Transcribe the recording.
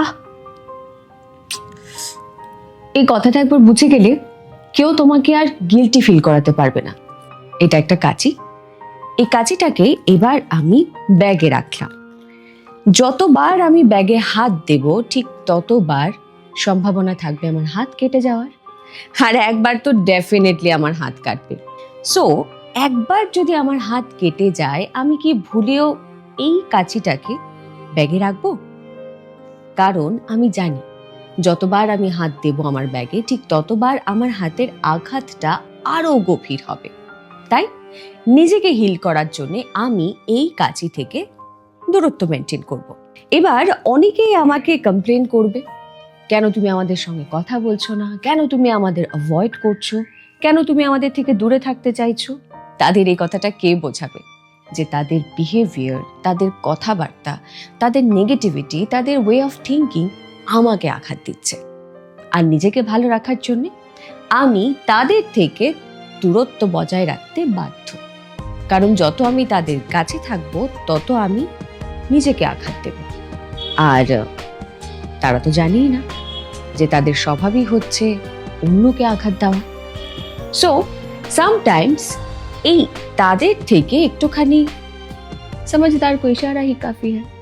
আহ, এই কথাটা একবার বুঝে গেলে কেউ তোমাকে আর গিল্টি ফিল করাতে পারবে না। এটা একটা কাঁচি। এই কাঁচিটাকে এবার আমি ব্যাগে রাখলাম। যতবার আমি ব্যাগে হাত দেব ঠিক ততবার সম্ভাবনা থাকবে আমার হাত কেটে যাওয়ার, আর একবার তো ডেফিনেটলি আমার হাত কাটবে। সো একবার যদি আমার হাত কেটে যায়, আমি কি ভুলেও এই কাঁচিটাকে ব্যাগে রাখবো? কারণ আমি জানি যতবার আমি হাত দেব আমার ব্যাগে ঠিক ততবার আমার হাতের আঘাতটা আরো গভীর হবে। তাই নিজেকে হিল করার জন্য আমি এই কাঁচি থেকে দূরত্ব মেনটেন করব। এবার অনেকেই আমাকে কমপ্লেন করবে, কেন তুমি আমাদের সঙ্গে কথা বলছো না, কেন তুমি আমাদের অ্যাভয়েড করছো, কেন তুমি আমাদের থেকে দূরে থাকতে চাইছো। তাদের এই কথাটা কে বোঝাবে যে তাদের বিহেভিয়ার, তাদের কথাবার্তা, তাদের নেগেটিভিটি, তাদের ওয়ে অফ থিঙ্কিং আমাকে আঘাত দিচ্ছে। আর নিজেকে ভালো রাখার জন্য আমি তাদের থেকে দূরত্ব বজায় রাখতে বাধ্য। কারণ যত আমি তাদের কাছে থাকবো তত আমি নিজেকে আঘাত দেব। আর তারা তো জানিই না যে তাদের স্বভাবই হচ্ছে অন্যকে আঘাত দেওয়া। সো সামটাইমস এই তাদের থেকে একটুখানি समझदार को इशारा ही काफी है।